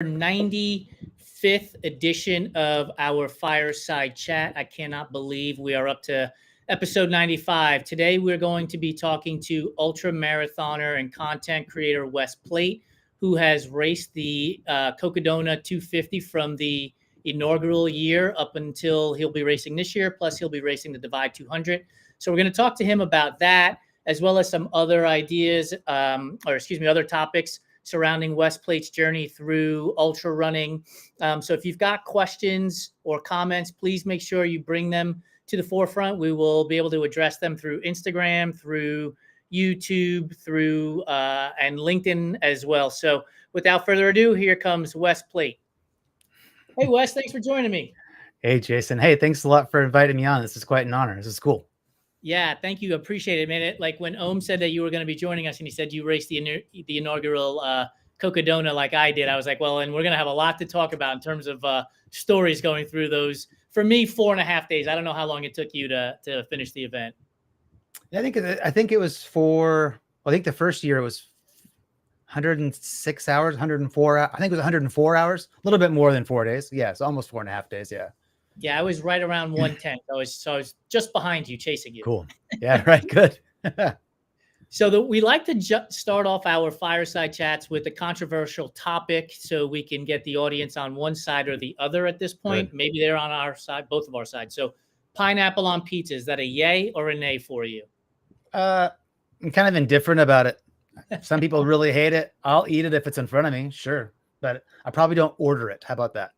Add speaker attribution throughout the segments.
Speaker 1: 95th edition of our Fireside Chat. I cannot believe we are up to episode 95. Today, we're going to be talking to ultramarathoner and content creator Wes Plate, who has raced the Cocodona 250 from the inaugural year up until he'll be racing this year. Plus, he'll be racing the Divide 200. So, we're going to talk to him about that, as well as some other ideas, other topics surrounding Wes Plate's journey through ultra running. So if you've got questions or comments, please make sure you bring them to the forefront. We will be able to address them through Instagram, through YouTube, through and LinkedIn as well. So without further ado, here comes Wes Plate. Hey, Wes, thanks for joining me.
Speaker 2: Hey, Jason. Hey, thanks a lot for inviting me on. This is quite an honor. This is cool.
Speaker 1: Yeah, thank you. Appreciate it, man. Like when Ohm said that you were going to be joining us and he said you raced the inaugural Cocodona like I did, I was like, well, and we're going to have a lot to talk about in terms of stories going through those. For me, 4.5 days. I don't know how long it took you to finish the event.
Speaker 2: I think it was I think the first year it was 106 hours, 104. I think it was 104 hours, a little bit more than 4 days. Yeah, it's almost 4.5 days. Yeah.
Speaker 1: Yeah, I was right around 110. I was just behind you, chasing you.
Speaker 2: Cool. Yeah, right. Good.
Speaker 1: So we like to start off our fireside chats with a controversial topic so we can get the audience on one side or the other at this point. Good. Maybe they're on our side, both of our sides. So pineapple on pizza, is that a yay or a nay for you?
Speaker 2: I'm kind of indifferent about it. Some people really hate it. I'll eat it if it's in front of me, sure. But I probably don't order it. How about that?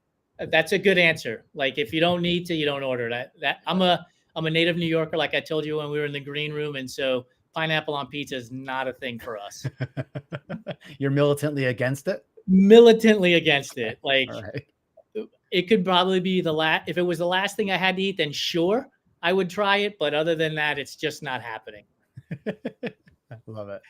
Speaker 1: That's a good answer. Like if you don't need to, you don't order that. I'm a native New Yorker, like I told you when we were in the green room, and so pineapple on pizza is not a thing for us.
Speaker 2: You're militantly against it?
Speaker 1: Militantly against it. Like
Speaker 2: right.
Speaker 1: It could probably be if it was the last thing I had to eat, then sure, I would try it. But other than that, it's just not happening.
Speaker 2: I love it.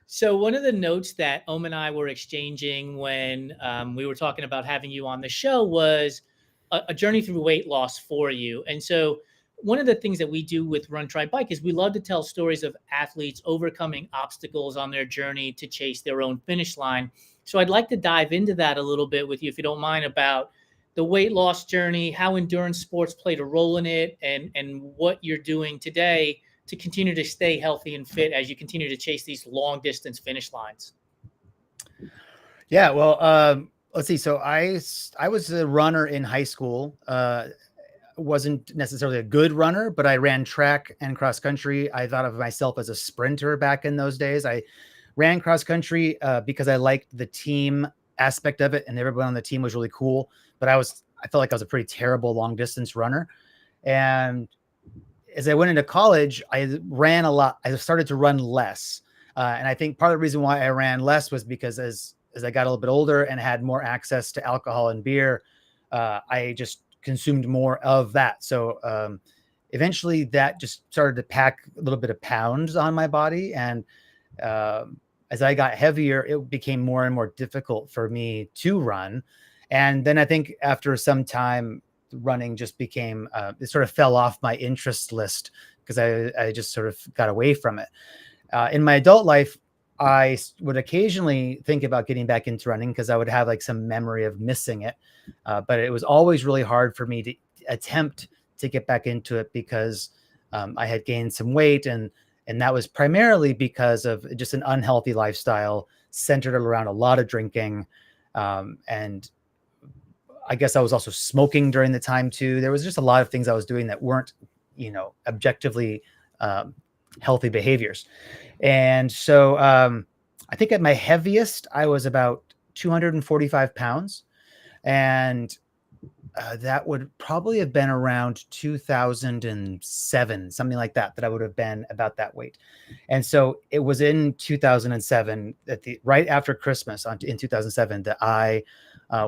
Speaker 1: So one of the notes that Ohm and I were exchanging when we were talking about having you on the show was a journey through weight loss for you. And so one of the things that we do with Run, Try, Bike is we love to tell stories of athletes overcoming obstacles on their journey to chase their own finish line. So I'd like to dive into that a little bit with you, if you don't mind, about the weight loss journey, how endurance sports played a role in it, and what you're doing today to continue to stay healthy and fit as you continue to chase these long distance finish lines.
Speaker 2: Yeah, well, let's see. So I was a runner in high school. Wasn't necessarily a good runner, but I ran track and cross country. I thought of myself as a sprinter back in those days. I ran cross country because I liked the team aspect of it, and everyone on the team was really cool. But I felt like I was a pretty terrible long distance runner. And as I went into college, I ran a lot. I started to run less. And I think part of the reason why I ran less was because as I got a little bit older and had more access to alcohol and beer, I just consumed more of that. So eventually that just started to pack a little bit of pounds on my body. And as I got heavier, it became more and more difficult for me to run. And then I think after some time, running just became it sort of fell off my interest list because I just sort of got away from it. In my adult life, I would occasionally think about getting back into running because I would have like some memory of missing it. But it was always really hard for me to attempt to get back into it because I had gained some weight, and that was primarily because of just an unhealthy lifestyle centered around a lot of drinking. And I guess I was also smoking during the time too. There was just a lot of things I was doing that weren't, objectively healthy behaviors. And so I think at my heaviest, I was about 245 pounds. And that would probably have been around 2007, something like that I would have been about that weight. And so it was in 2007, right after Christmas in 2007, that I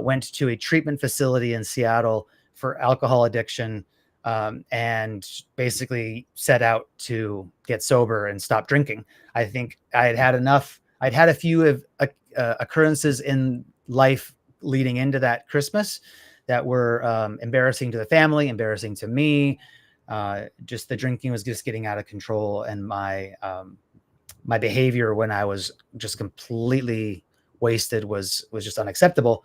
Speaker 2: went to a treatment facility in Seattle for alcohol addiction, and basically set out to get sober and stop drinking. I think I had enough. I'd had a few occurrences in life leading into that Christmas that were embarrassing to the family, embarrassing to me. Just the drinking was just getting out of control, and my behavior when I was just completely wasted was just unacceptable.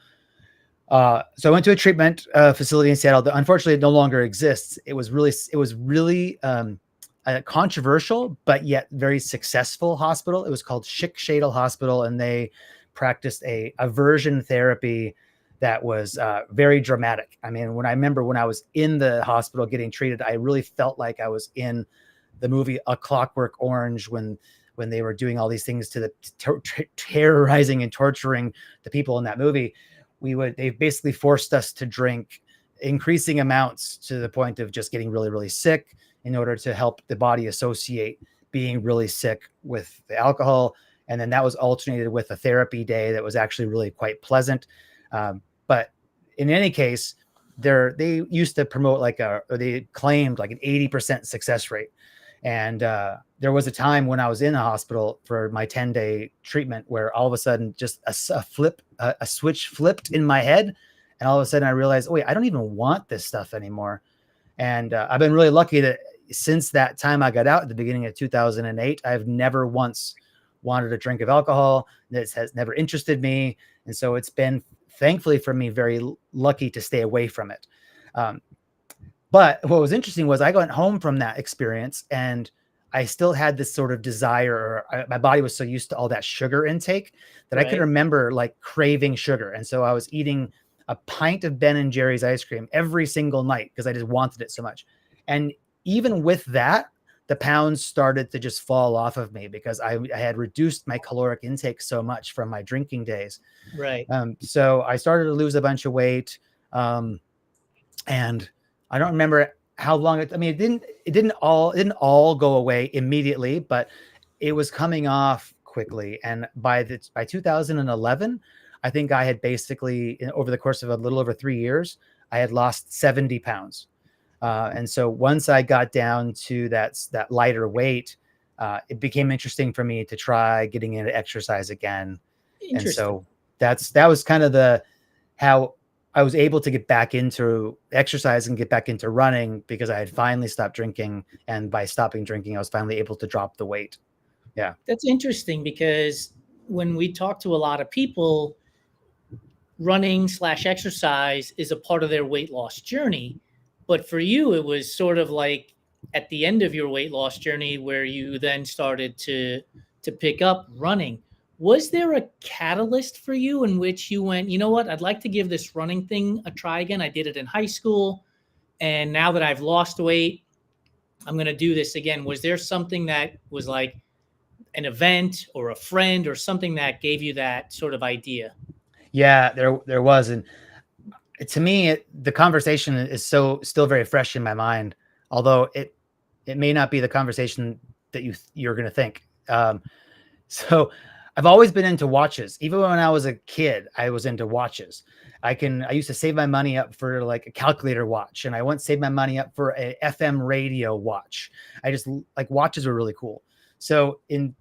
Speaker 2: So I went to a treatment facility in Seattle that unfortunately no longer exists. It was really controversial, but yet very successful hospital. It was called Schick-Shadel Hospital, and they practiced a aversion therapy that was very dramatic. I mean, I remember when I was in the hospital getting treated, I really felt like I was in the movie A Clockwork Orange when they were doing all these things to the terrorizing and torturing the people in that movie. They basically forced us to drink increasing amounts to the point of just getting really, really sick in order to help the body associate being really sick with the alcohol. And then that was alternated with a therapy day that was actually really quite pleasant. But in any case, they used to promote they claimed like an 80% success rate. And there was a time when I was in the hospital for my 10-day treatment where all of a sudden just a switch flipped in my head. And all of a sudden I realized, oh, wait, I don't even want this stuff anymore. And I've been really lucky that since that time I got out at the beginning of 2008, I've never once wanted a drink of alcohol. This has never interested me. And so it's been, thankfully for me, very lucky to stay away from it. But what was interesting was I went home from that experience and I still had this sort of desire, or my body was so used to all that sugar intake that I could remember like craving sugar. And so I was eating a pint of Ben and Jerry's ice cream every single night because I just wanted it so much. And even with that, the pounds started to just fall off of me because I had reduced my caloric intake so much from my drinking days.
Speaker 1: Right.
Speaker 2: So I started to lose a bunch of weight. And I don't remember how long it didn't all go away immediately, but it was coming off quickly. And by 2011, I think I had basically, over the course of a little over 3 years, I had lost 70 pounds. And so once I got down to that lighter weight, it became interesting for me to try getting into exercise again. And so that was kind of how I was able to get back into exercise and get back into running because I had finally stopped drinking. And by stopping drinking, I was finally able to drop the weight. Yeah.
Speaker 1: That's interesting because when we talk to a lot of people, running/exercise is a part of their weight loss journey. But for you, it was sort of like at the end of your weight loss journey where you then started to pick up running. Was there a catalyst for you in which you went, you know what, I'd like to give this running thing a try again? I did it in high school. And now that I've lost weight, I'm going to do this again. Was there something that was like an event or a friend or something that gave you that sort of idea?
Speaker 2: Yeah, there was. And to me, the conversation is still very fresh in my mind, although it may not be the conversation that you're going to think. So I've always been into watches. Even when I was a kid, I was into watches. I used to save my money up for like a calculator watch, and I once saved my money up for a FM radio watch. I just like watches were really cool. So in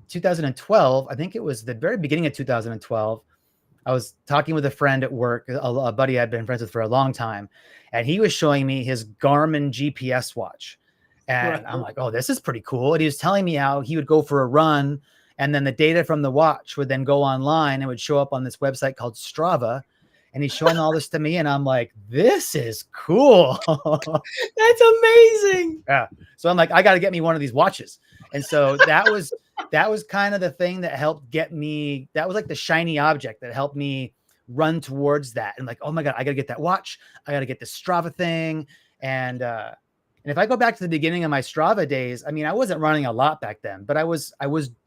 Speaker 2: 2012, I think it was the very beginning of 2012, I was talking with a friend at work, a buddy I'd been friends with for a long time, and he was showing me his Garmin GPS watch. And I'm like, oh, this is pretty cool. And he was telling me how he would go for a run, and then the data from the watch would then go online and would show up on this website called Strava. And he's showing all this to me, and I'm like, this is cool.
Speaker 1: That's amazing.
Speaker 2: Yeah. So I'm like, I got to get me one of these watches. And so that was kind of the thing that helped get me. That was like the shiny object that helped me run towards that. And like, oh my God, I got to get that watch. I got to get this Strava thing. And if I go back to the beginning of my Strava days, I mean, I wasn't running a lot back then, but I was,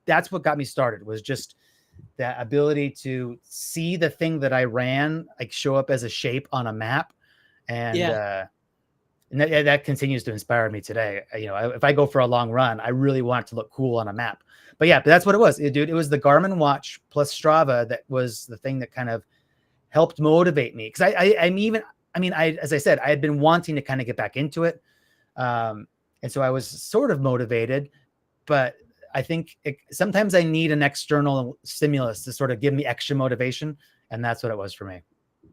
Speaker 2: that's what got me started, was just that ability to see the thing that I ran, like show up as a shape on a map. And, and that continues to inspire me today. You know, if I go for a long run, I really want it to look cool on a map. But yeah, but that's what it was, dude. It was the Garmin watch plus Strava that was the thing that kind of helped motivate me. Because as I said, I had been wanting to kind of get back into it. And so I was sort of motivated, but I think sometimes I need an external stimulus to sort of give me extra motivation. And that's what it was for me.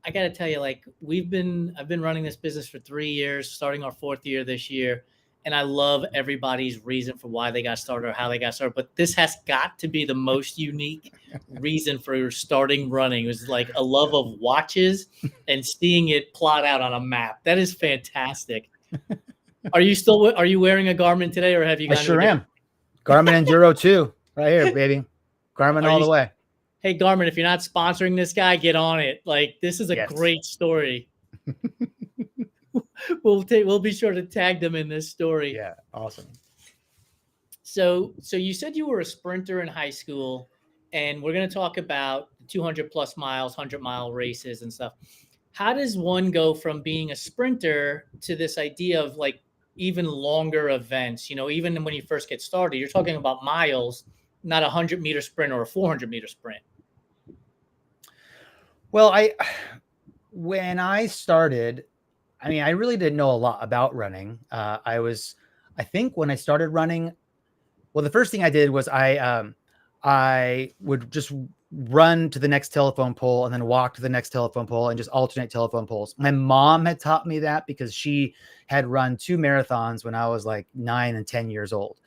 Speaker 1: I got to tell you, like I've been running this business for 3 years, starting our 4th year this year. and I love everybody's reason for why they got started or how they got started. But this has got to be the most unique reason for starting running. It was like a love of watches and seeing it plot out on a map. That is fantastic. Are you wearing a Garmin today, or have you
Speaker 2: I
Speaker 1: gone to a
Speaker 2: sure
Speaker 1: different?
Speaker 2: am. Garmin Enduro 2, right here, baby. Garmin
Speaker 1: Are
Speaker 2: all
Speaker 1: you?
Speaker 2: the way.
Speaker 1: Hey, Garmin, if you're not sponsoring this guy, get on it. Like, this is a
Speaker 2: Yes.
Speaker 1: great story. We'll be sure to tag them in this story.
Speaker 2: Yeah, awesome.
Speaker 1: So you said you were a sprinter in high school, and we're going to talk about 200 plus miles, 100-mile races and stuff. How does one go from being a sprinter to this idea of like even longer events? You know, even when you first get started, you're talking about miles, not a 100-meter sprint or a 400-meter sprint.
Speaker 2: Well, when I started, I mean, I really didn't know a lot about running. I think when I started running, well, the first thing I did was I would just run to the next telephone pole and then walk to the next telephone pole and just alternate telephone poles. My mom had taught me that because she had run 2 marathons when I was like 9 and 10 years old.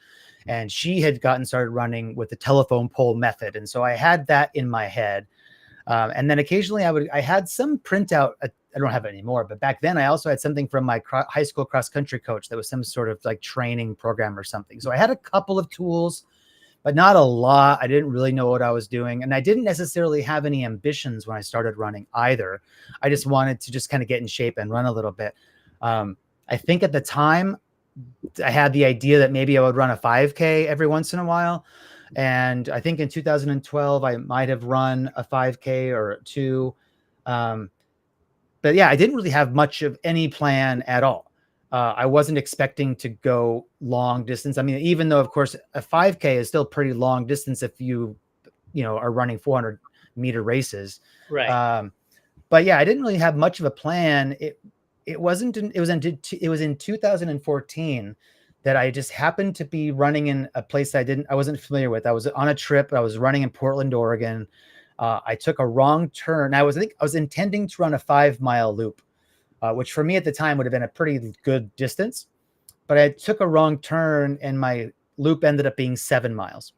Speaker 2: And she had gotten started running with the telephone pole method. And so I had that in my head. And then occasionally I had some printout. I don't have it anymore, but back then I also had something from my high school cross country coach that was some sort of like training program or something. So I had a couple of tools, but not a lot. I didn't really know what I was doing. And I didn't necessarily have any ambitions when I started running either. I just wanted to just kind of get in shape and run a little bit. I think at the time I had the idea that maybe I would run a 5K every once in a while. And I think in 2012, I might have run a 5K or 2. But yeah, I didn't really have much of any plan at all. I wasn't expecting to go long distance. I mean, even though, of course, a 5K is still pretty long distance if you are running 400-meter races.
Speaker 1: Right.
Speaker 2: But yeah, I didn't really have much of a plan. It was in 2014 that I just happened to be running in a place I wasn't familiar with. I was on a trip. I was running in Portland, Oregon. I took a wrong turn. I was intending to run a 5-mile loop, which for me at the time would have been a pretty good distance. But I took a wrong turn and my loop ended up being 7 miles.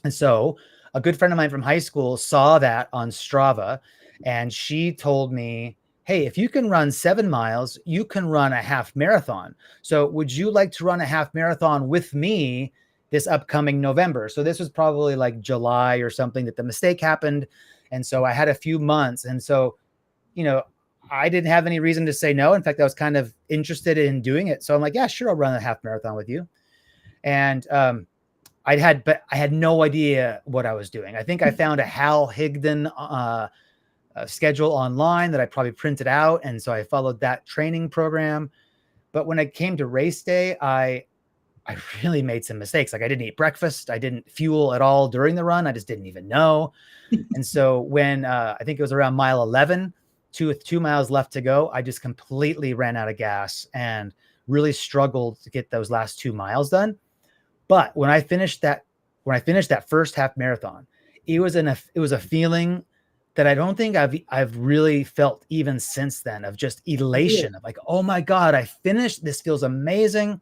Speaker 2: And so a good friend of mine from high school saw that on Strava, and she told me, hey, if you can run 7 miles, you can run a half marathon. So would you like to run a half marathon with me this upcoming November? So this was probably like July or something that the mistake happened. And so I had a few months. And so, I didn't have any reason to say no. In fact, I was kind of interested in doing it. So I'm like, yeah, sure, I'll run a half marathon with you. And I had no idea what I was doing. I think I found a Hal Higdon schedule online that I probably printed out. And so I followed that training program. But when it came to race day, I really made some mistakes. Like I didn't eat breakfast. I didn't fuel at all during the run. I just didn't even know. And so when I think it was around mile 11, with 2 miles left to go, I just completely ran out of gas and really struggled to get those last 2 miles done. But when I finished that first half marathon, it was a feeling that I don't think I've really felt even since then, of just elation of like, oh my God, I finished. This feels amazing.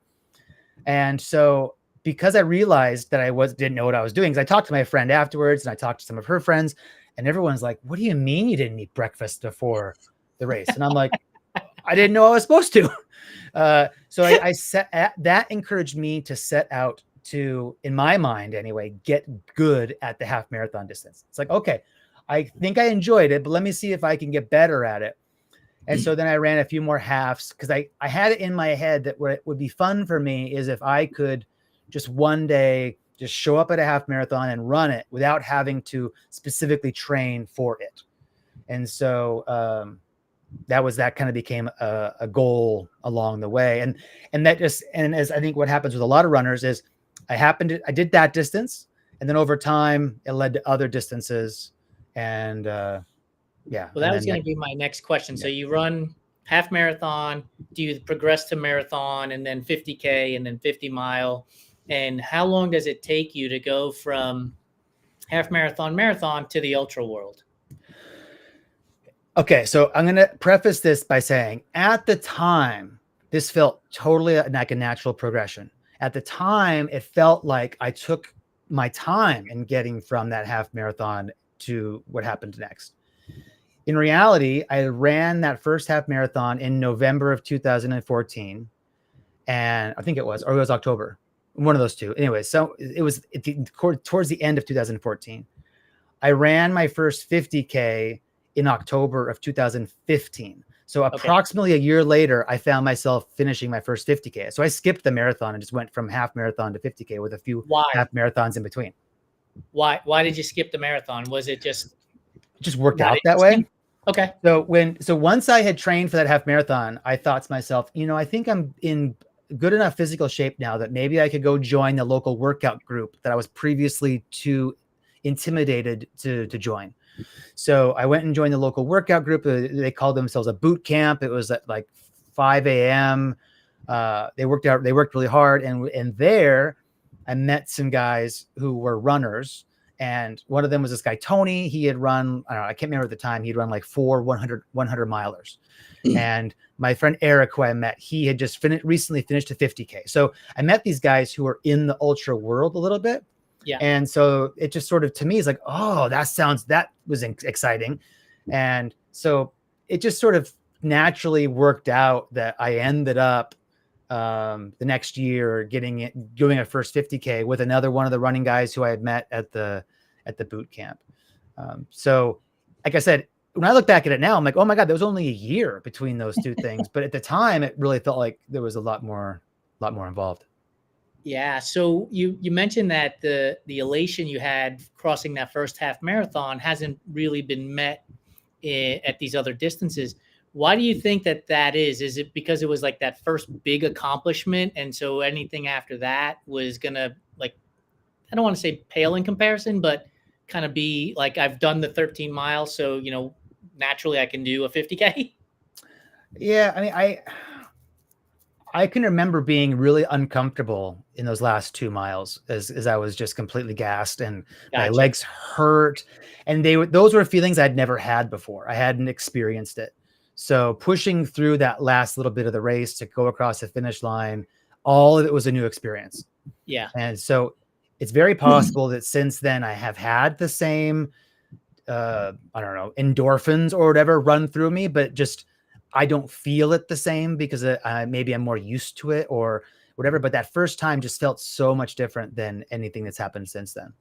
Speaker 2: And so because I realized that I didn't know what I was doing, because I talked to my friend afterwards and I talked to some of her friends, and everyone's like, what do you mean you didn't eat breakfast before the race? And I'm like, I didn't know I was supposed to. So I that encouraged me to set out to, in my mind anyway, get good at the half marathon distance. It's like, okay, I think I enjoyed it, but let me see if I can get better at it. And so then I ran a few more halves because I had it in my head that what would be fun for me is if I could just one day just show up at a half marathon and run it without having to specifically train for it. And so that kind of became a goal along the way. And as I think what happens with a lot of runners is I did that distance, and then over time it led to other distances. And yeah.
Speaker 1: Well, that was going to be my next question. Yeah. So you run half marathon, do you progress to marathon and then 50K and then 50 mile? And how long does it take you to go from half marathon to the ultra world?
Speaker 2: Okay. So I'm going to preface this by saying at the time this felt totally like a natural progression. At the time, it felt like I took my time in getting from that half marathon to what happened next. In reality, I ran that first half marathon in November of 2014. And I think it was, or it was October, one of those two. Anyway, so it was towards the end of 2014. I ran my first 50K in October of 2015. So
Speaker 1: Okay.
Speaker 2: approximately a year later, I found myself finishing my first 50K. So I skipped the marathon and just went from half marathon to 50K with a few
Speaker 1: Why?
Speaker 2: half marathons in between.
Speaker 1: Why did you skip the marathon? Was it just
Speaker 2: It just worked
Speaker 1: not
Speaker 2: out that way.
Speaker 1: interesting? Okay.
Speaker 2: So once I had trained for that half marathon, I thought to myself, I think I'm in good enough physical shape now that maybe I could go join the local workout group that I was previously too intimidated to join. So I went and joined the local workout group. They called themselves a boot camp. It was at like 5 a.m. They worked really hard. And there I met some guys who were runners. And one of them was this guy, Tony. He had run, I don't know, I can't remember at the time. He'd run like 100 milers. And my friend Eric, who I met, he had just recently finished a 50K. So I met these guys who are in the ultra world a little bit.
Speaker 1: Yeah.
Speaker 2: And so it just sort of, to me, is like, oh, that was exciting. And so it just sort of naturally worked out that I ended up the next year doing a first 50K with another one of the running guys who I had met at the boot camp. So like I said, when I look back at it now, I'm like, oh my God, there was only a year between those two things. But at the time, it really felt like there was a lot more involved.
Speaker 1: Yeah. So you mentioned that the elation you had crossing that first half marathon hasn't really been met at these other distances. Why do you think that is? Is it because it was like that first big accomplishment, and so anything after that was gonna, like, I don't want to say pale in comparison, but kind of be like, I've done the 13 miles, so naturally I can do a 50K?
Speaker 2: Yeah, I mean, I can remember being really uncomfortable in those last 2 miles as I was just completely gassed and my
Speaker 1: Gotcha.
Speaker 2: legs hurt. And those were feelings I'd never had before. I hadn't experienced it. So pushing through that last little bit of the race to go across the finish line, all of it was a new experience.
Speaker 1: Yeah.
Speaker 2: And so it's very possible that since then I have had the same, I don't know, endorphins or whatever run through me, but just I don't feel it the same because maybe I'm more used to it or whatever. But that first time just felt so much different than anything that's happened since then.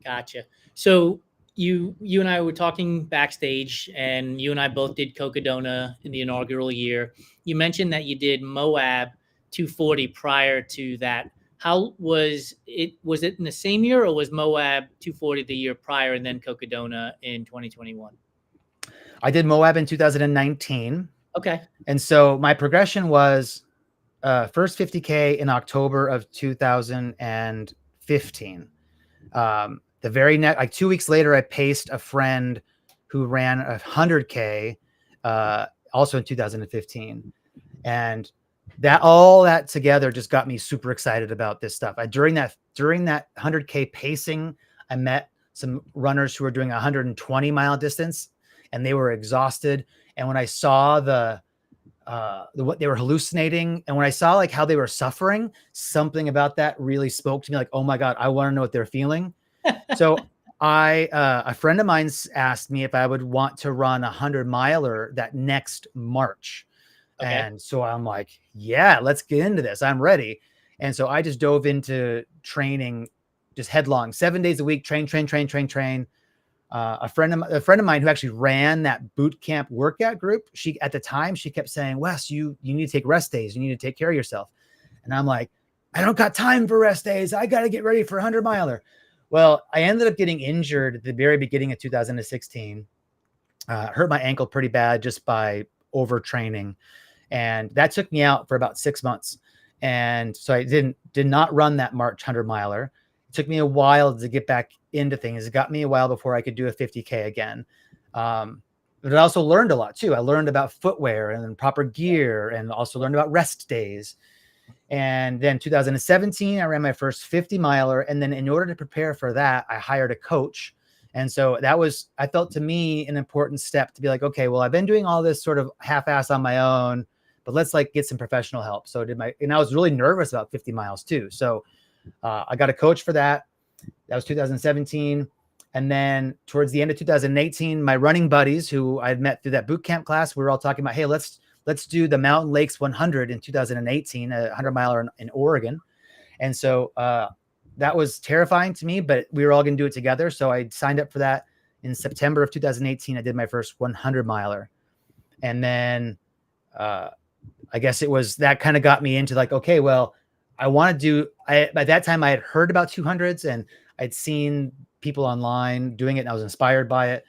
Speaker 1: Gotcha. So you and I were talking backstage, and you and I both did Cocodona in the inaugural year. You mentioned that you did Moab 240 prior to that. How was it? Was it in the same year, or was Moab 240 the year prior and then Cocodona in 2021?
Speaker 2: I did Moab in 2019.
Speaker 1: Okay.
Speaker 2: And so my progression was first 50K in October of 2015. The very next, like 2 weeks later, I paced a friend who ran 100K, also in 2015. And all that together just got me super excited about this stuff. During that 100K pacing, I met some runners who were doing a 120-mile distance, and they were exhausted. And when I saw what they were hallucinating, and when I saw like how they were suffering, something about that really spoke to me. Like, oh my God, I want to know what they're feeling. So a friend of mine asked me if I would want to run 100-miler that next March.
Speaker 1: Okay.
Speaker 2: And so I'm like, yeah, let's get into this. I'm ready. And so I just dove into training, just headlong, 7 days a week, train. A friend of mine who actually ran that boot camp workout group, at the time she kept saying, Wes, you need to take rest days. You need to take care of yourself. And I'm like, I don't got time for rest days. I got to get ready for 100-miler. Well, I ended up getting injured at the very beginning of 2016. Hurt my ankle pretty bad just by overtraining. And that took me out for about 6 months. And so I did not run that March 100-miler. It took me a while to get back into things. It got me a while before I could do a 50K again. But I also learned a lot too. I learned about footwear and proper gear, and also learned about rest days. And then 2017, I ran my first 50-miler. And then in order to prepare for that, I hired a coach. And so I felt to me an important step to be like, okay, well, I've been doing all this sort of half-ass on my own, but let's like get some professional help. So and I was really nervous about 50 miles too. So I got a coach for that. That was 2017. And then towards the end of 2018, my running buddies who I had met through that boot camp class, we were all talking about, hey, let's do the Mountain Lakes 100 in 2018, a 100-miler in Oregon. And so that was terrifying to me, but we were all going to do it together. So I signed up for that in September of 2018. I did my first 100-miler. And then I guess it was that kind of got me into like, okay, well, I want to do, by that time I had heard about 200s and I'd seen people online doing it and I was inspired by it.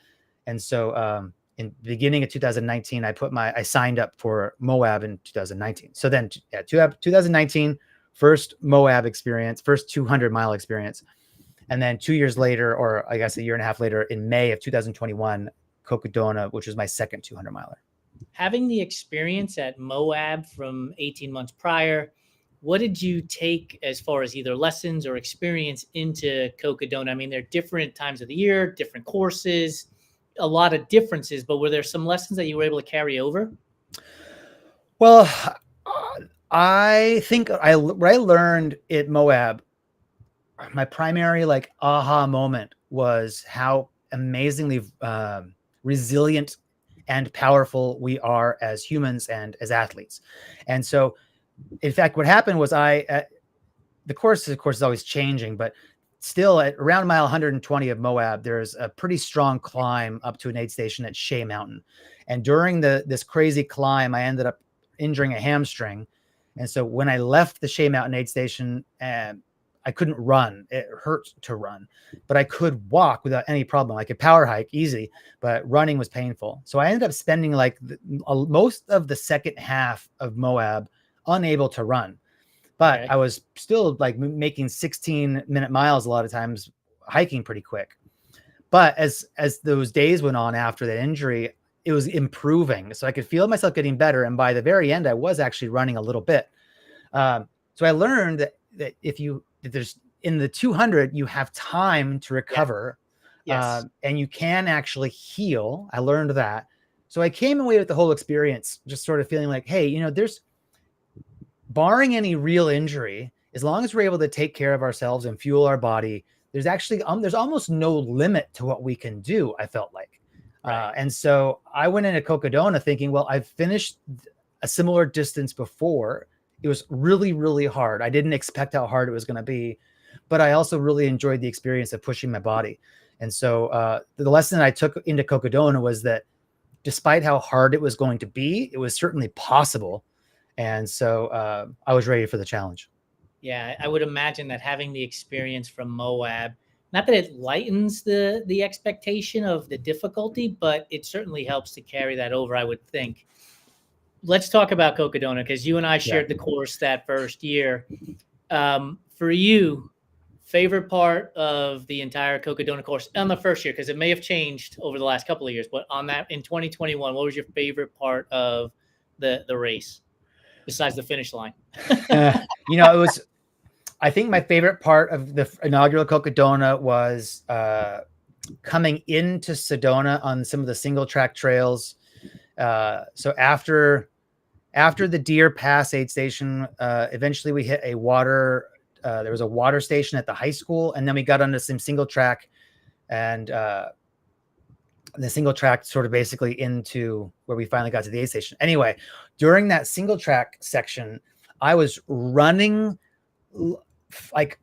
Speaker 2: And so in the beginning of 2019, I signed up for Moab in 2019. So then 2019, first Moab experience, first 200-mile experience. And then 2 years later, or I guess a year and a half later, in May of 2021, Cocodona, which was my second 200-miler.
Speaker 1: Having the experience at Moab from 18 months prior, what did you take as far as either lessons or experience into Cocodona? I mean, there are different times of the year, different courses, a lot of differences, but were there some lessons that you were able to carry over?
Speaker 2: Well, I think what I learned at Moab, my primary like aha moment was how amazingly resilient and powerful we are as humans and as athletes. And so, in fact, what happened was the course, of course, is always changing, but still at around mile 120 of Moab, there's a pretty strong climb up to an aid station at Shea Mountain. And during this crazy climb, I ended up injuring a hamstring. And so when I left the Shea Mountain aid station, I couldn't run. It hurt to run, but I could walk without any problem. I could power hike easy, but running was painful. So I ended up spending like most of the second half of Moab unable to run, but okay. I was still like making 16-minute miles a lot of times, hiking pretty quick. But as those days went on after the injury, it was improving. So I could feel myself getting better. And by the very end, I was actually running a little bit. So I learned that if there's in the 200, you have time to recover.
Speaker 1: Yes.
Speaker 2: And you can actually heal. I learned that. So I came away with the whole experience, just sort of feeling like, hey, there's barring any real injury, as long as we're able to take care of ourselves and fuel our body, there's actually, there's almost no limit to what we can do. I felt like, right. And so I went into Cocodona thinking, well, I've finished a similar distance before. It was really, really hard. I didn't expect how hard it was going to be, but I also really enjoyed the experience of pushing my body. And so the lesson I took into Cocodona was that despite how hard it was going to be, it was certainly possible. And so I was ready for the challenge.
Speaker 1: Yeah, I would imagine that having the experience from Moab, not that it lightens the expectation of the difficulty, but it certainly helps to carry that over, I would think. Let's talk about Cocodona, because you and I shared the course that first year. For you, favorite part of the entire Cocodona course on the first year, because it may have changed over the last couple of years, but on that in 2021, what was your favorite part of the race besides the finish line?
Speaker 2: It was, I think my favorite part of the inaugural Cocodona was coming into Sedona on some of the single track trails. So after the Deer Pass aid station, eventually we hit a water, there was a water station at the high school, and then we got onto some single track, and the single track sort of basically into where we finally got to the aid station. Anyway, during that single track section, I was running like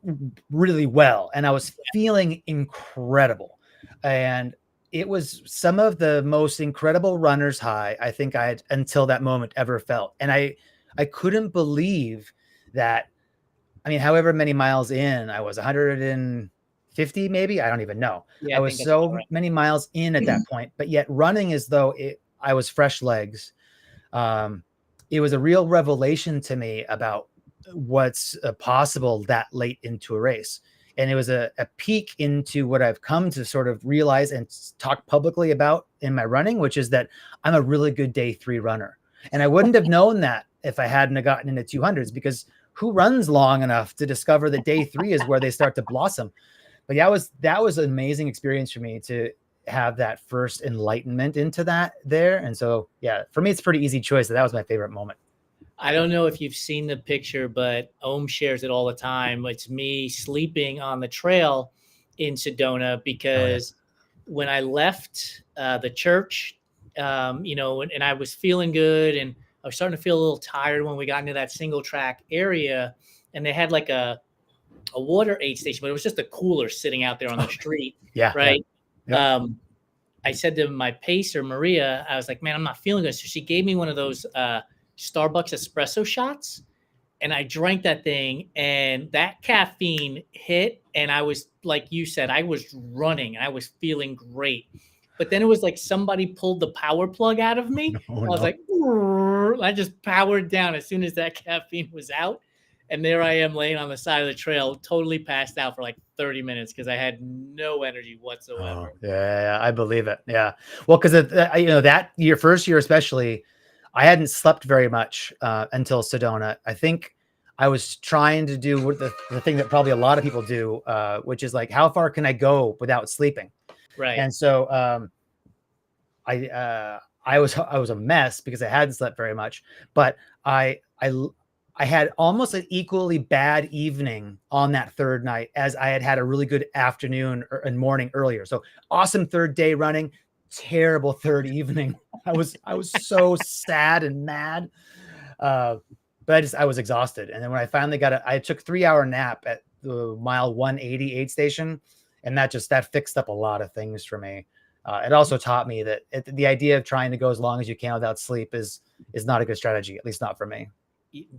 Speaker 2: really well, and I was feeling incredible. And it was some of the most incredible runner's high I think I had until that moment ever felt. And I couldn't believe that. I mean, however many miles in, I was 150 maybe. I don't even know.
Speaker 1: Yeah,
Speaker 2: I was so many miles in at that point, but yet running as though I was fresh legs. It was a real revelation to me about what's possible that late into a race. And it was a peek into what I've come to sort of realize and talk publicly about in my running, which is that I'm a really good day 3 runner. And I wouldn't have known that if I hadn't gotten into 200s, because who runs long enough to discover that day 3 is where they start to blossom? But that was an amazing experience for me to have that first enlightenment into that there. And so, yeah, for me, it's a pretty easy choice. That was my favorite moment.
Speaker 1: I don't know if you've seen the picture, but Ohm shares it all the time. It's me sleeping on the trail in Sedona
Speaker 2: Oh yeah.
Speaker 1: because when I left the church, and I was feeling good and I was starting to feel a little tired when we got into that single track area, and they had like a water aid station, but it was just a cooler sitting out there on the street,
Speaker 2: Yeah. Yeah.
Speaker 1: right?
Speaker 2: Yep.
Speaker 1: Um, I said to my pacer, Maria, I was like, man, I'm not feeling good. So she gave me one of those Starbucks espresso shots. And I drank that thing, and that caffeine hit. And I was, like you said, I was running. I was feeling great. But then it was like somebody pulled the power plug out of me.
Speaker 2: Oh
Speaker 1: I was
Speaker 2: no.
Speaker 1: like, I just powered down as soon as that caffeine was out. And there I am laying on the side of the trail, totally passed out for like 30 minutes because I had no energy
Speaker 2: Oh
Speaker 1: whatsoever.
Speaker 2: yeah, I believe it. Yeah. Well, because that year, first year especially, I hadn't slept very much until Sedona. I think I was trying to do the thing that probably a lot of people do, which is like, how far can I go without sleeping?
Speaker 1: Right.
Speaker 2: And so I was a mess because I hadn't slept very much, but I had almost an equally bad evening on that third night as I had a really good afternoon and morning earlier. So awesome third day running, terrible third evening. I was so sad and mad. Uh, but I was exhausted. And then when I finally I took 3 hour nap at the mile 180 aid station, and that fixed up a lot of things for me. It also taught me that the idea of trying to go as long as you can without sleep is not a good strategy, at least not for me.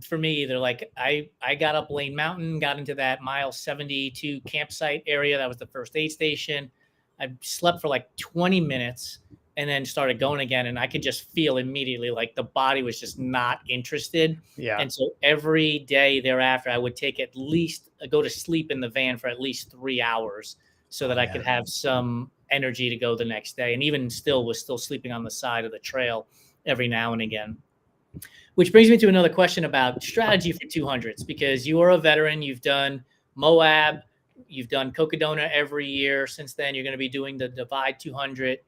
Speaker 1: For me either. Like I got up Lane Mountain, got into that mile 72 campsite area. That was the first aid station. I slept for like 20 minutes and then started going again. And I could just feel immediately like the body was just not interested.
Speaker 2: Yeah.
Speaker 1: And so every day thereafter, I would take at least go to sleep in the van for at least 3 hours so
Speaker 2: Oh
Speaker 1: that I could
Speaker 2: man.
Speaker 1: have some energy to go the next day. And even still was still sleeping on the side of the trail every now and again. Which brings me to another question about strategy for 200s, because you are a veteran. You've done Moab, you've done Cocodona every year. Since then, you're going to be doing the Divide 200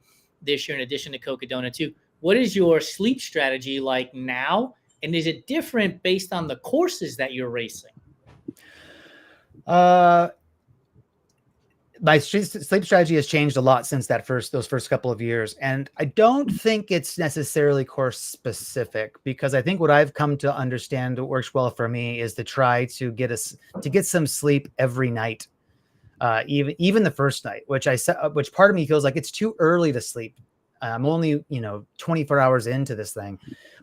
Speaker 1: this year in addition to Cocodona too. What is your sleep strategy like now? And is it different based on the courses that you're racing?
Speaker 2: Uh, my sleep strategy has changed a lot since those first couple of years, and I don't think it's necessarily course specific, because I think what I've come to understand that works well for me is to try to get some sleep every night, even the first night, which part of me feels like it's too early to sleep. I'm only 24 hours into this thing,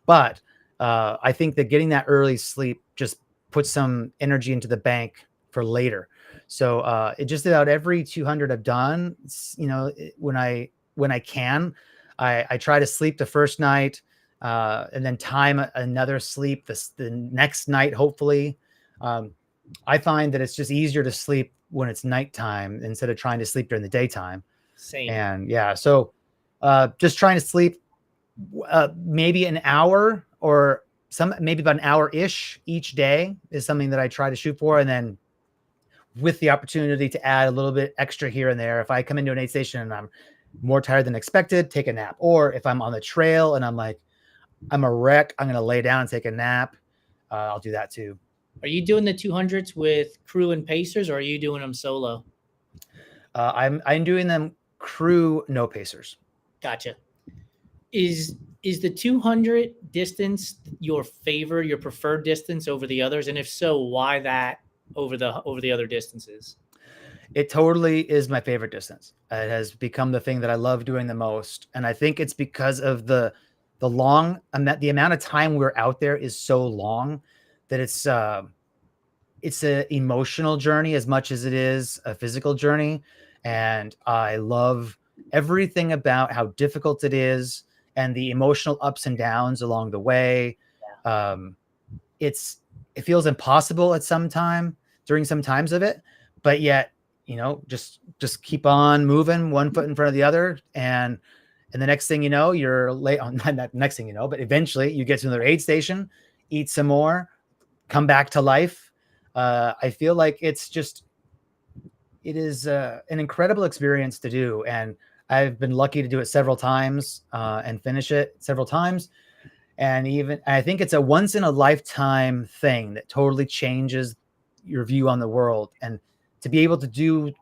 Speaker 2: but I think that getting that early sleep just puts some energy into the bank for later. So it just about every 200 I've done, when I can, I try to sleep the first night, and then time another sleep the next night, hopefully. I find that it's just easier to sleep when it's nighttime instead of trying to sleep during the daytime.
Speaker 1: Same.
Speaker 2: And yeah, so just trying to sleep maybe an hour, or maybe about an hour ish each day is something that I try to shoot for. And then with the opportunity to add a little bit extra here and there, if I come into an aid station and I'm more tired than expected, take a nap. Or if I'm on the trail and I'm a wreck, I'm going to lay down and take a nap. I'll do that too.
Speaker 1: Are you doing the 200s with crew and pacers, or are you doing them solo?
Speaker 2: I'm doing them crew, no pacers.
Speaker 1: Gotcha. Is the 200 distance your preferred distance over the others? And if so, why that over the other distances?
Speaker 2: It totally is my favorite distance. It has become the thing that I love doing the most, and I think it's because of the the amount of time we're out there is so long that it's an emotional journey as much as it is a physical journey. And I love everything about how difficult it is and the emotional ups and downs along the way. Um, it feels impossible at some time during some times of it, but yet, just keep on moving one foot in front of the other. And the next thing you know, you're late on, not next thing you know, but eventually you get to another aid station, eat some more, come back to life. I feel like it is an incredible experience to do. And I've been lucky to do it several times and finish it several times. And even I think it's a once in a lifetime thing that totally changes your view on the world. And to be able to do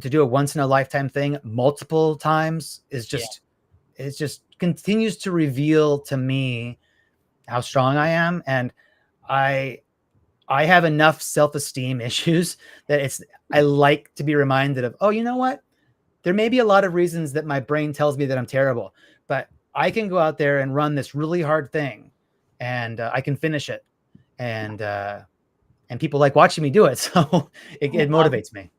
Speaker 2: a once in a lifetime thing multiple times is
Speaker 1: Yeah.
Speaker 2: just, it just continues to reveal to me how strong I am. And I I have enough self-esteem issues that I like to be reminded of, oh, you know what? There may be a lot of reasons that my brain tells me that I'm terrible, but I can go out there and run this really hard thing, and I can finish it. And people like watching me do it. So it
Speaker 1: I'm,
Speaker 2: motivates me.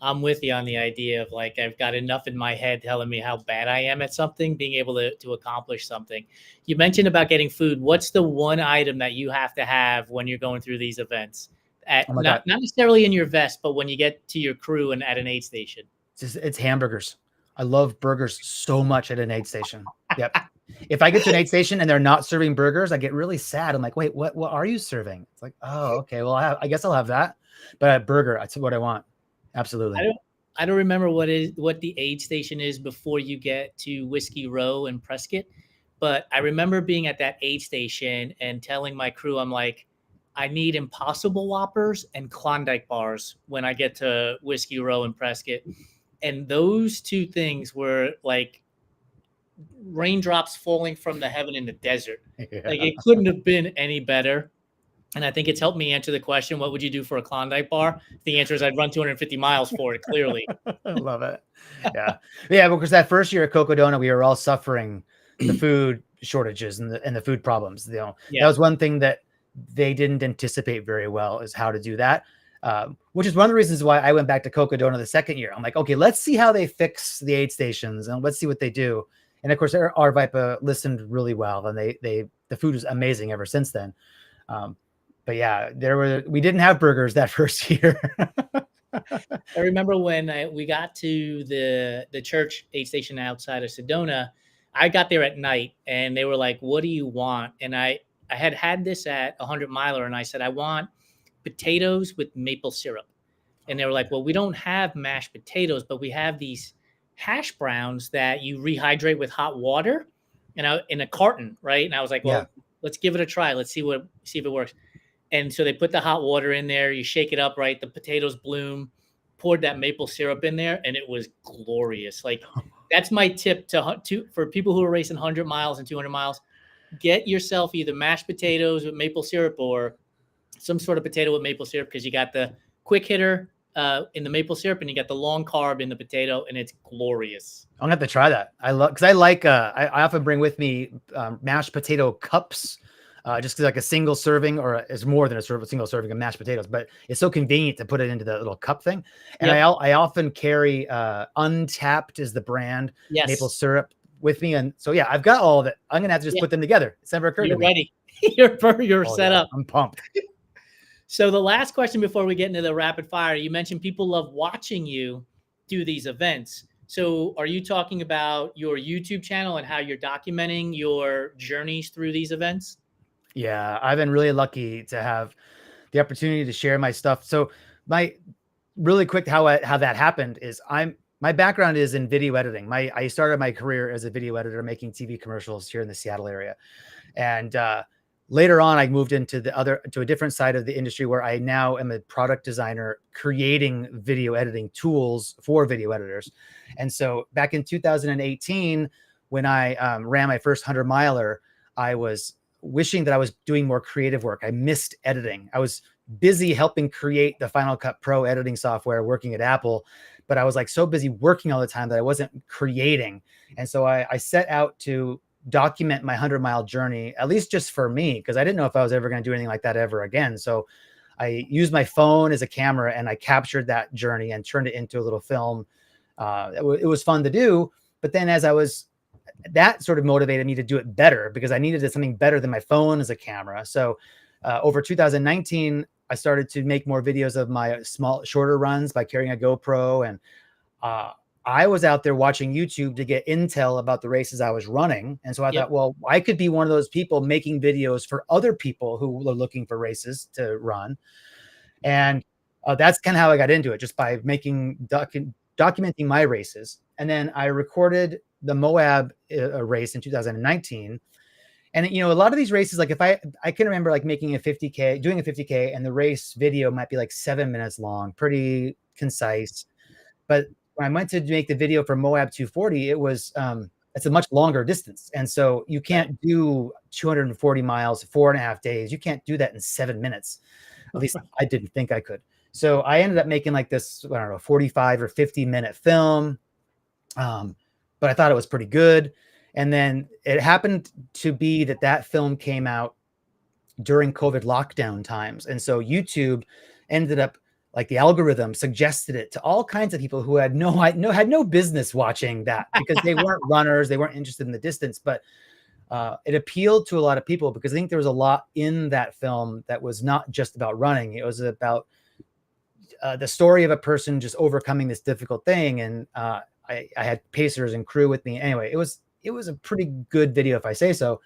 Speaker 1: I'm with you on the idea of like I've got enough in my head telling me how bad I am at something, being able to accomplish something. You mentioned about getting food. What's the one item that you have to have when you're going through these events?
Speaker 2: Oh
Speaker 1: At
Speaker 2: my God.
Speaker 1: not necessarily in your vest, but when you get to your crew and at an aid station.
Speaker 2: It's hamburgers. I love burgers so much at an aid station. Yep. If I get to an aid station and they're not serving burgers, I get really sad. I'm like, wait, what are you serving? It's like, oh, okay. Well, I guess I'll have that. But a burger, that's what I want.
Speaker 1: I
Speaker 2: Absolutely.
Speaker 1: don't I don't remember what the aid station is before you get to Whiskey Row and Prescott, but I remember being at that aid station and telling my crew, I'm like, I need Impossible Whoppers and Klondike bars when I get to Whiskey Row and Prescott. And those two things were like raindrops falling from the heaven in the desert. Like
Speaker 2: Yeah.
Speaker 1: it couldn't have been any better. And I think it's helped me answer the question, what would you do for a Klondike bar? The answer is I'd run 250 miles for it, clearly.
Speaker 2: I love it. Yeah. Yeah. Because that first year at Cocodona, we were all suffering the food shortages and the food problems. That
Speaker 1: Yeah.
Speaker 2: was one thing that they didn't anticipate very well, is how to do that. Which is one of the reasons why I went back to Cocodona the second year. I'm like, okay, let's see how they fix the aid stations and let's see what they do. And of course, our Vipa listened really well, and the food was amazing ever since then. Um, but yeah, we didn't have burgers that first year.
Speaker 1: I remember when we got to the church aid station outside of Sedona. I got there at night, and they were like, "What do you want?" And I had this at 100 miler, and I said, "I want potatoes with maple syrup." And they were like, "Well, we don't have mashed potatoes, but we have these hash browns that you rehydrate with hot water, and in a carton, right?" And I was like,
Speaker 2: Yeah.
Speaker 1: "Well, let's give it a try. Let's see if it works." And so they put the hot water in there. You shake it up, right? The potatoes bloom. Poured that maple syrup in there, and it was glorious. Like that's my tip to for people who are racing 100 miles and 200 miles. Get yourself either mashed potatoes with maple syrup or some sort of potato with maple syrup, because you got the quick hitter in the maple syrup and you got the long carb in the potato, and it's glorious.
Speaker 2: I'm gonna have to try that. Because I like I often bring with me mashed potato cups, just because like a single serving, or it's more than a single serving of mashed potatoes, but it's so convenient to put it into the little cup thing. And
Speaker 1: Yep.
Speaker 2: I often carry Untapped is the brand, maple
Speaker 1: Yes.
Speaker 2: syrup with me, and so yeah, I've got all of it. I'm gonna have to just
Speaker 1: Yeah.
Speaker 2: put them together. It's never occurred to
Speaker 1: You're
Speaker 2: me.
Speaker 1: ready. You're
Speaker 2: Oh
Speaker 1: set
Speaker 2: yeah,
Speaker 1: up.
Speaker 2: I'm pumped.
Speaker 1: So the last question before we get into the rapid fire, you mentioned people love watching you do these events. So are you talking about your YouTube channel and how you're documenting your journeys through these events?
Speaker 2: Yeah, I've been really lucky to have the opportunity to share my stuff. So my really quick, how that happened is my background is in video editing. I started my career as a video editor making TV commercials here in the Seattle area. And later on, I moved into a different side of the industry where I now am a product designer creating video editing tools for video editors. And so back in 2018, when I ran my first 100 miler, I was wishing that I was doing more creative work. I missed editing. I was busy helping create the Final Cut Pro editing software working at Apple, but I was like so busy working all the time that I wasn't creating. And so I set out to document my 100-mile journey, at least just for me, because I didn't know if I was ever going to do anything like that ever again. So I used my phone as a camera and I captured that journey and turned it into a little film. It was fun to do. But then that sort of motivated me to do it better, because I needed something better than my phone as a camera. So over 2019, I started to make more videos of my shorter runs by carrying a GoPro. And I was out there watching YouTube to get intel about the races I was running. And so I
Speaker 1: Yep.
Speaker 2: thought, well, I could be one of those people making videos for other people who are looking for races to run. And that's kind of how I got into it, just by documenting my races. And then I recorded the Moab race in 2019. And a lot of these races, like if I can remember like making a 50K, doing a 50K, and the race video might be like 7 minutes long, pretty concise. But when I went to make the video for Moab 240, it's a much longer distance. And so you can't do 240 miles, 4.5 days. You can't do that in 7 minutes. At least I didn't think I could. So I ended up making like this, I don't know, 45 or 50-minute film. But I thought it was pretty good. And then it happened to be that film came out during COVID lockdown times. And so YouTube ended up, like, the algorithm suggested it to all kinds of people who had no business watching that, because they weren't runners, they weren't interested in the distance. But it appealed to a lot of people because I think there was a lot in that film that was not just about running. It was about the story of a person just overcoming this difficult thing. And I had pacers and crew with me. Anyway, it was a pretty good video, if I say so.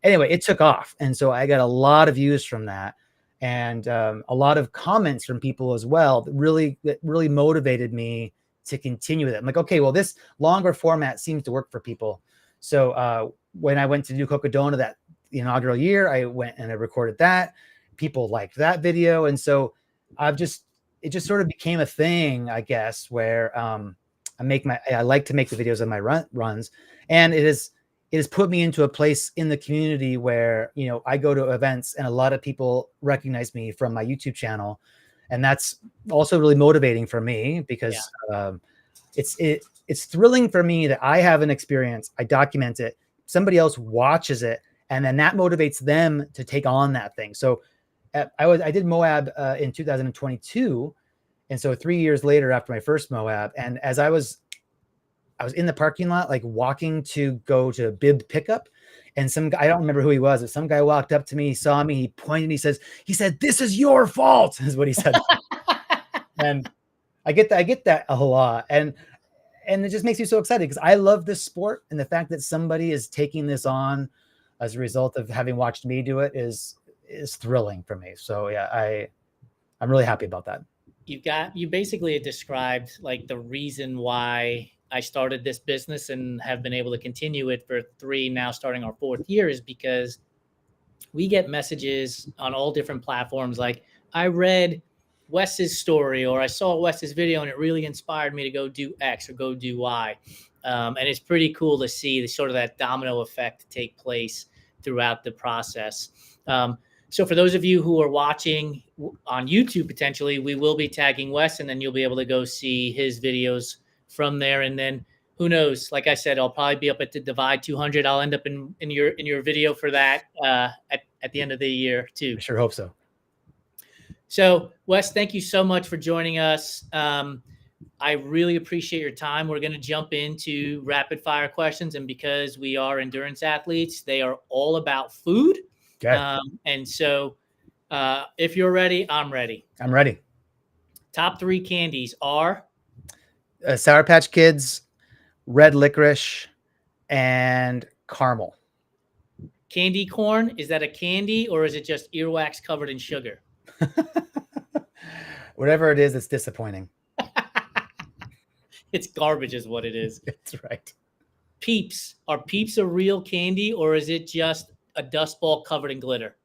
Speaker 2: Anyway, it took off. And so I got a lot of views from that, and a lot of comments from people as well that really motivated me to continue with it. I'm like, okay, well, this longer format seems to work for people. So when I went to do Cocodona that inaugural year, I went and I recorded that. People liked that video. And so it just sort of became a thing, I guess, where I like to make the videos of my runs, and it has put me into a place in the community where I go to events and a lot of people recognize me from my YouTube channel, and that's also really motivating for me because it's thrilling for me that I have an experience, I document it, somebody else watches it, and then that motivates them to take on that thing. So I did Moab in 2022. And so 3 years later, after my first Moab, and as I was in the parking lot, like walking to go to bib pickup, and some guy, I don't remember who he was, but some guy walked up to me, he saw me, he pointed, he said, "This is your fault," is what he said. And I get that a lot. And it just makes me so excited because I love this sport. And the fact that somebody is taking this on as a result of having watched me do it is thrilling for me. So yeah, I'm really happy about that.
Speaker 1: You basically described like the reason why I started this business and have been able to continue it for 3, now starting our 4th year, is because we get messages on all different platforms. Like, I read Wes's story, or I saw Wes's video and it really inspired me to go do X or go do Y. And it's pretty cool to see the sort of that domino effect take place throughout the process. So for those of you who are watching on YouTube, potentially, we will be tagging Wes, and then you'll be able to go see his videos from there. And then who knows, like I said, I'll probably be up at the Divide 200. I'll end up in your video for that at the end of the year too.
Speaker 2: I sure hope so.
Speaker 1: So Wes, thank you so much for joining us. I really appreciate your time. We're going to jump into rapid fire questions. And because we are endurance athletes, they are all about food.
Speaker 2: Okay.
Speaker 1: And so if you're ready, I'm ready.
Speaker 2: I'm ready.
Speaker 1: Top 3 candies are?
Speaker 2: Sour Patch Kids, red licorice, and caramel.
Speaker 1: Candy corn, is that a candy or is it just earwax covered in sugar?
Speaker 2: Whatever it is, it's disappointing.
Speaker 1: It's garbage is what it is.
Speaker 2: That's right.
Speaker 1: Peeps. Are Peeps a real candy, or is it just a dust ball covered in glitter?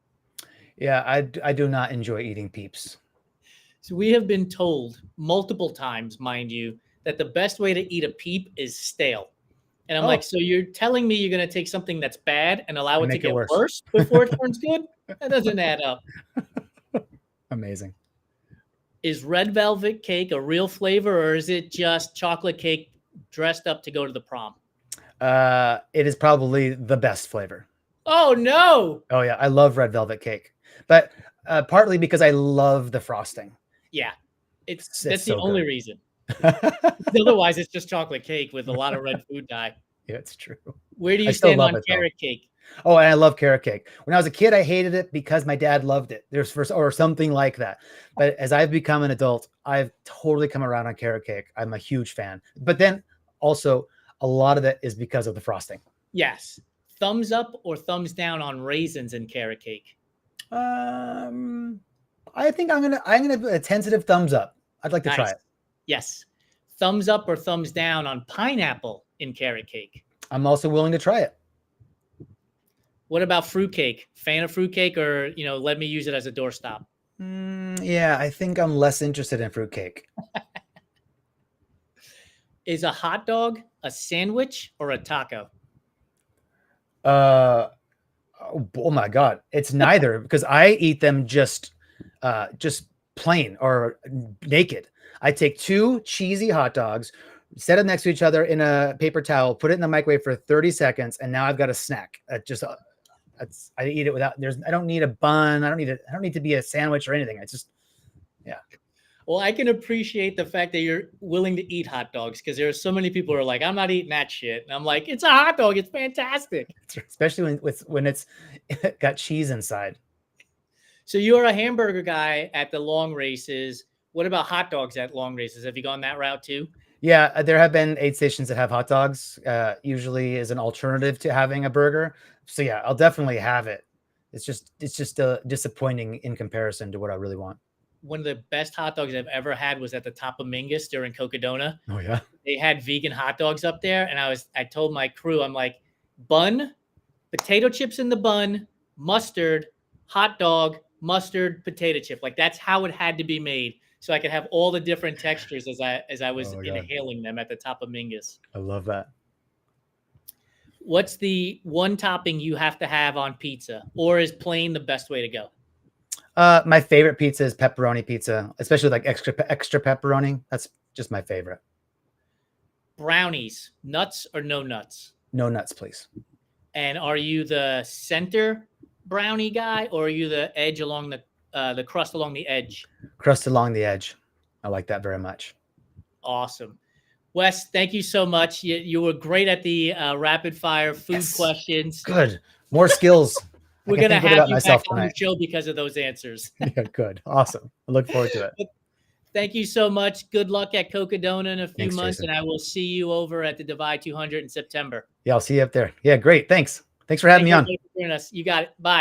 Speaker 2: Yeah, I do not enjoy eating Peeps.
Speaker 1: So we have been told multiple times, mind you, that the best way to eat a Peep is stale. And I'm like, so you're telling me you're going to take something that's bad and allow it to get worse before it turns good? That doesn't add up.
Speaker 2: Amazing.
Speaker 1: Is red velvet cake a real flavor, or is it just chocolate cake dressed up to go to the prom?
Speaker 2: It is probably the best flavor.
Speaker 1: Oh, no.
Speaker 2: Oh, yeah. I love red velvet cake, but partly because I love the frosting.
Speaker 1: Yeah. That's the
Speaker 2: so
Speaker 1: only
Speaker 2: good.
Speaker 1: reason. Otherwise, it's just chocolate cake with a lot of red food dye.
Speaker 2: Yeah, it's true.
Speaker 1: Where do you stand on carrot cake?
Speaker 2: Oh, and I love carrot cake. When I was a kid, I hated it because my dad loved it. Or something like that. But as I've become an adult, I've totally come around on carrot cake. I'm a huge fan. But then also a lot of it is because of the frosting.
Speaker 1: Yes. Thumbs up or thumbs down on raisins and carrot cake?
Speaker 2: I think I'm gonna a tentative thumbs up. I'd like to try it.
Speaker 1: Yes. Thumbs up or thumbs down on pineapple in carrot cake?
Speaker 2: I'm also willing to try it.
Speaker 1: What about fruitcake? Fan of fruitcake, or let me use it as a doorstop?
Speaker 2: Yeah, I think I'm less interested in fruitcake.
Speaker 1: Is a hot dog a sandwich or a taco?
Speaker 2: Uh, oh my God, it's neither because I eat them just plain or naked. I take two cheesy hot dogs, set them next to each other in a paper towel, put it in the microwave for 30 seconds, and now I've got a snack. I eat it without. I don't need a bun. I don't need to be a sandwich or anything. I just, yeah.
Speaker 1: Well, I can appreciate the fact that you're willing to eat hot dogs, because there are so many people who are like, I'm not eating that shit. And I'm like, it's a hot dog. It's fantastic.
Speaker 2: Especially when it's got cheese inside.
Speaker 1: So you're a hamburger guy at the long races. What about hot dogs at long races? Have you gone that route too?
Speaker 2: Yeah, there have been aid stations that have hot dogs, usually as an alternative to having a burger. So yeah, I'll definitely have it. It's just disappointing in comparison to what I really want.
Speaker 1: One of the best hot dogs I've ever had was at the top of Mingus during Cocodona.
Speaker 2: Oh yeah.
Speaker 1: They had vegan hot dogs up there, and I told my crew, I'm like, bun, potato chips in the bun, mustard, hot dog, mustard, potato chip. Like, that's how it had to be made, so I could have all the different textures as I was inhaling them at the top of Mingus.
Speaker 2: I love that.
Speaker 1: What's the one topping you have to have on pizza, or is plain the best way to go?
Speaker 2: My favorite pizza is pepperoni pizza, especially like extra pepperoni. That's just my favorite.
Speaker 1: Brownies, nuts or no nuts?
Speaker 2: No nuts, please.
Speaker 1: And are you the center brownie guy, or are you the edge along the crust along the edge?
Speaker 2: Crust along the edge. I like that very much.
Speaker 1: Awesome. Wes, thank you so much. You were great at the rapid fire food questions.
Speaker 2: Good. More skills.
Speaker 1: We're going to have you back on the show because of those answers.
Speaker 2: Yeah, good. Awesome. I look forward to it.
Speaker 1: Thank you so much. Good luck at Cocodona in a few months,
Speaker 2: Jason.
Speaker 1: and I will see you over at the Divide 200 in September.
Speaker 2: Yeah, I'll see you up there. Yeah, great. Thanks for having me on.
Speaker 1: You got it. Bye.